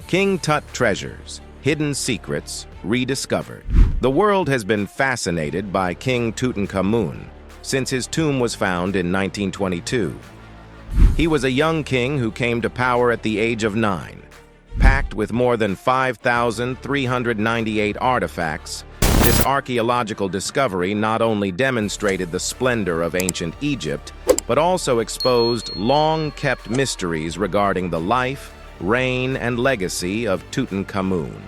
King Tut treasures, hidden secrets, rediscovered. The world has been fascinated by King Tutankhamun since his tomb was found in 1922. He was a young king who came to power at the age of 9. Packed with more than 5,398 artifacts, this archaeological discovery not only demonstrated the splendor of ancient Egypt, but also exposed long-kept mysteries regarding the life, reign, and legacy of Tutankhamun.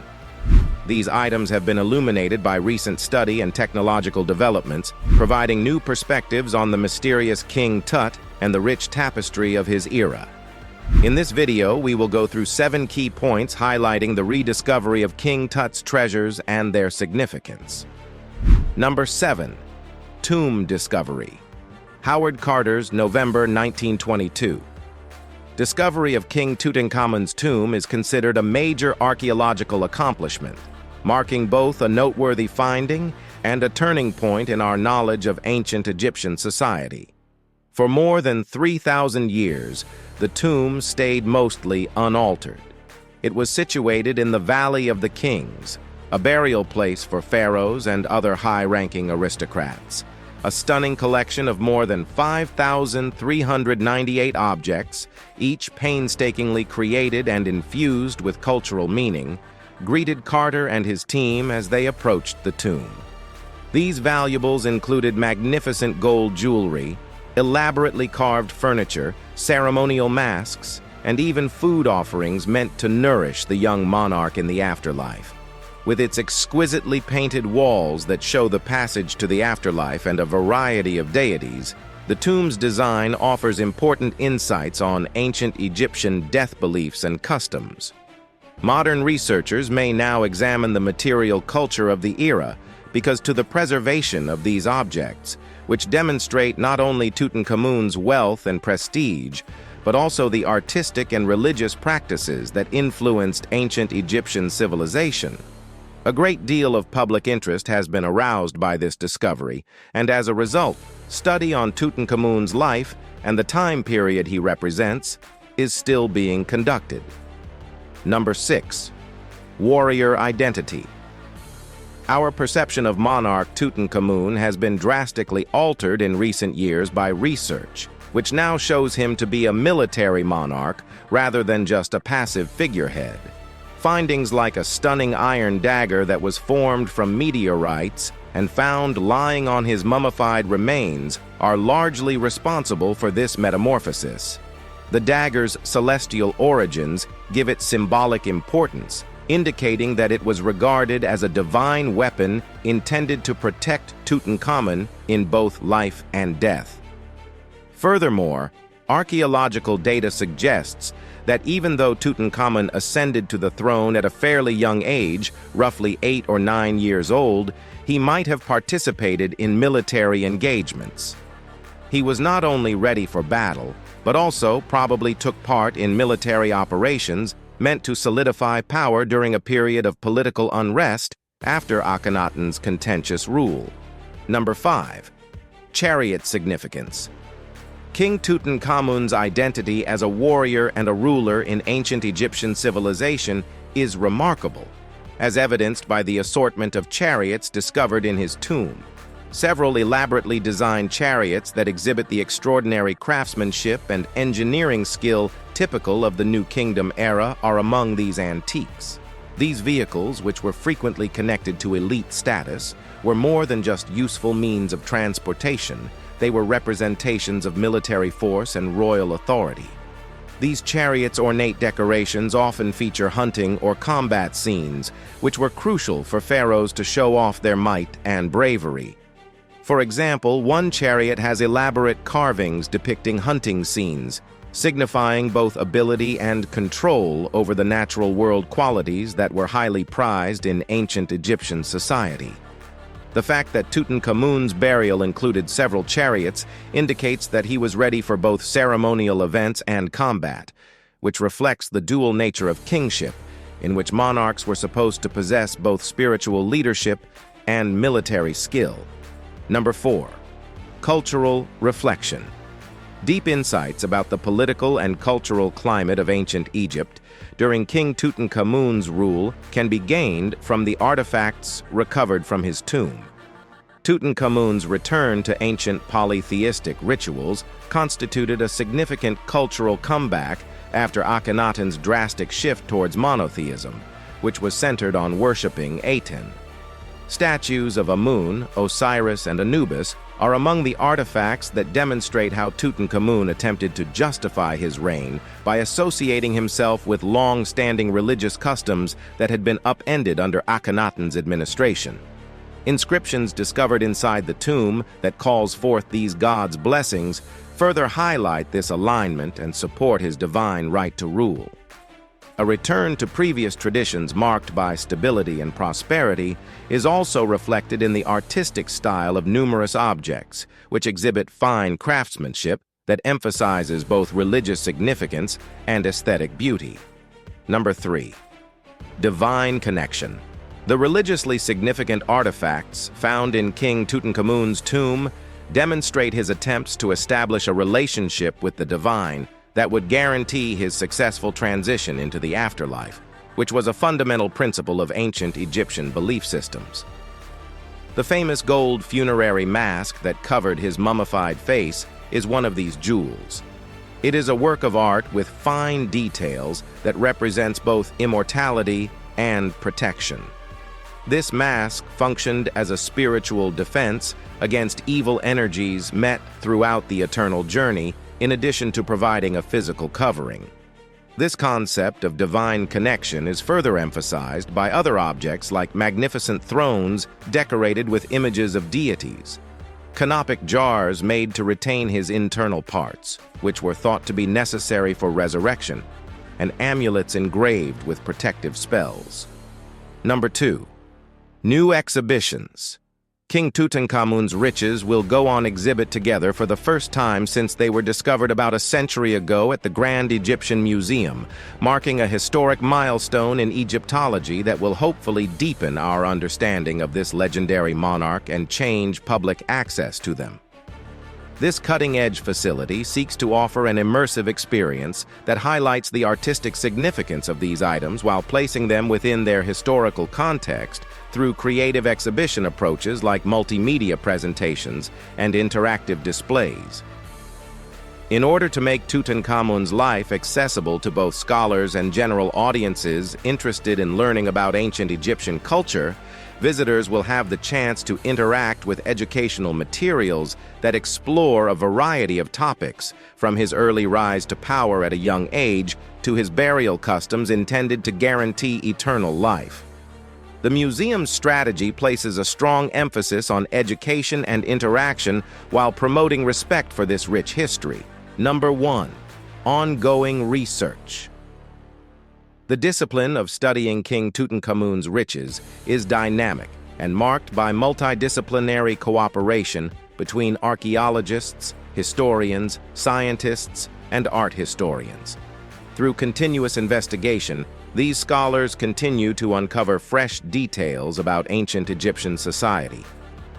These items have been illuminated by recent study and technological developments, providing new perspectives on the mysterious King Tut and the rich tapestry of his era. In this video, we will go through 7 key points highlighting the rediscovery of King Tut's treasures and their significance. Number 7. Tomb Discovery. Howard Carter's November 1922. Discovery of King Tutankhamun's tomb is considered a major archaeological accomplishment, marking both a noteworthy finding and a turning point in our knowledge of ancient Egyptian society. For more than 3,000 years, the tomb stayed mostly unaltered. It was situated in the Valley of the Kings, a burial place for pharaohs and other high-ranking aristocrats. A stunning collection of more than 5,398 objects, each painstakingly created and infused with cultural meaning, greeted Carter and his team as they approached the tomb. These valuables included magnificent gold jewelry, elaborately carved furniture, ceremonial masks, and even food offerings meant to nourish the young monarch in the afterlife. With its exquisitely painted walls that show the passage to the afterlife and a variety of deities, the tomb's design offers important insights on ancient Egyptian death beliefs and customs. Modern researchers may now examine the material culture of the era because to the preservation of these objects, which demonstrate not only Tutankhamun's wealth and prestige, but also the artistic and religious practices that influenced ancient Egyptian civilization. A great deal of public interest has been aroused by this discovery, and as a result, study on Tutankhamun's life and the time period he represents is still being conducted. Number 6. Warrior identity. Our perception of monarch Tutankhamun has been drastically altered in recent years by research, which now shows him to be a military monarch rather than just a passive figurehead. Findings like a stunning iron dagger that was formed from meteorites and found lying on his mummified remains are largely responsible for this metamorphosis. The dagger's celestial origins give it symbolic importance, indicating that it was regarded as a divine weapon intended to protect Tutankhamun in both life and death. Furthermore, archaeological data suggests that even though Tutankhamun ascended to the throne at a fairly young age, roughly 8 or 9 years old, he might have participated in military engagements. He was not only ready for battle, but also probably took part in military operations meant to solidify power during a period of political unrest after Akhenaten's contentious rule. Number 5. Chariot significance. King Tutankhamun's identity as a warrior and a ruler in ancient Egyptian civilization is remarkable, as evidenced by the assortment of chariots discovered in his tomb. Several elaborately designed chariots that exhibit the extraordinary craftsmanship and engineering skill typical of the New Kingdom era are among these antiques. These vehicles, which were frequently connected to elite status, were more than just useful means of transportation. They were representations of military force and royal authority. These chariots' ornate decorations often feature hunting or combat scenes, which were crucial for pharaohs to show off their might and bravery. For example, one chariot has elaborate carvings depicting hunting scenes, signifying both ability and control over the natural world qualities that were highly prized in ancient Egyptian society. The fact that Tutankhamun's burial included several chariots indicates that he was ready for both ceremonial events and combat, which reflects the dual nature of kingship, in which monarchs were supposed to possess both spiritual leadership and military skill. Number 4. Cultural reflection. Deep insights about the political and cultural climate of ancient Egypt during King Tutankhamun's rule can be gained from the artifacts recovered from his tomb. Tutankhamun's return to ancient polytheistic rituals constituted a significant cultural comeback after Akhenaten's drastic shift towards monotheism, which was centered on worshipping Aten. Statues of Amun, Osiris, and Anubis are among the artifacts that demonstrate how Tutankhamun attempted to justify his reign by associating himself with long-standing religious customs that had been upended under Akhenaten's administration. Inscriptions discovered inside the tomb that calls forth these gods' blessings further highlight this alignment and support his divine right to rule. A return to previous traditions marked by stability and prosperity is also reflected in the artistic style of numerous objects, which exhibit fine craftsmanship that emphasizes both religious significance and aesthetic beauty. Number 3. Divine connection. The religiously significant artifacts found in King Tutankhamun's tomb demonstrate his attempts to establish a relationship with the divine that would guarantee his successful transition into the afterlife, which was a fundamental principle of ancient Egyptian belief systems. The famous gold funerary mask that covered his mummified face is one of these jewels. It is a work of art with fine details that represents both immortality and protection. This mask functioned as a spiritual defense against evil energies met throughout the eternal journey, in addition to providing a physical covering. This concept of divine connection is further emphasized by other objects like magnificent thrones decorated with images of deities, canopic jars made to retain his internal parts, which were thought to be necessary for resurrection, and amulets engraved with protective spells. Number 2. New exhibitions. King Tutankhamun's riches will go on exhibit together for the first time since they were discovered about a century ago at the Grand Egyptian Museum, marking a historic milestone in Egyptology that will hopefully deepen our understanding of this legendary monarch and change public access to them. This cutting-edge facility seeks to offer an immersive experience that highlights the artistic significance of these items while placing them within their historical context through creative exhibition approaches like multimedia presentations and interactive displays. In order to make Tutankhamun's life accessible to both scholars and general audiences interested in learning about ancient Egyptian culture, visitors will have the chance to interact with educational materials that explore a variety of topics, from his early rise to power at a young age to his burial customs intended to guarantee eternal life. The museum's strategy places a strong emphasis on education and interaction while promoting respect for this rich history. Number 1. Ongoing research. The discipline of studying King Tutankhamun's riches is dynamic and marked by multidisciplinary cooperation between archaeologists, historians, scientists, and art historians. Through continuous investigation, these scholars continue to uncover fresh details about ancient Egyptian society.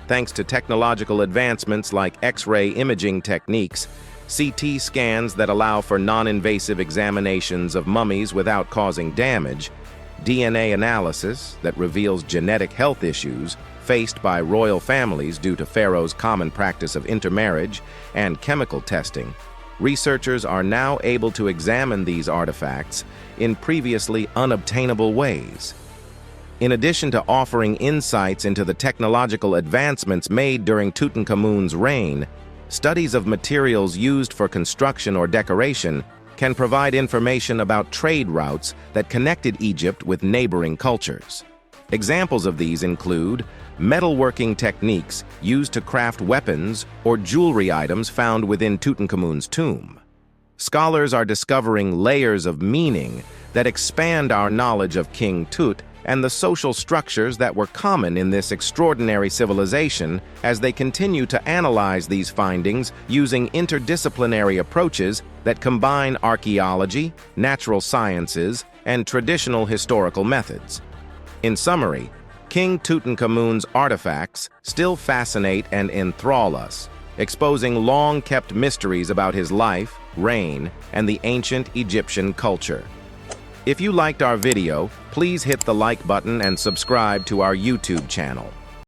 Thanks to technological advancements like X-ray imaging techniques, CT scans that allow for non-invasive examinations of mummies without causing damage, DNA analysis that reveals genetic health issues faced by royal families due to pharaoh's common practice of intermarriage, and chemical testing, researchers are now able to examine these artifacts in previously unobtainable ways. In addition to offering insights into the technological advancements made during Tutankhamun's reign, studies of materials used for construction or decoration can provide information about trade routes that connected Egypt with neighboring cultures. Examples of these include metalworking techniques used to craft weapons or jewelry items found within Tutankhamun's tomb. Scholars are discovering layers of meaning that expand our knowledge of King Tut and the social structures that were common in this extraordinary civilization as they continue to analyze these findings using interdisciplinary approaches that combine archaeology, natural sciences, and traditional historical methods. In summary, King Tutankhamun's artifacts still fascinate and enthrall us, exposing long-kept mysteries about his life, reign, and the ancient Egyptian culture. If you liked our video, please hit the like button and subscribe to our YouTube channel.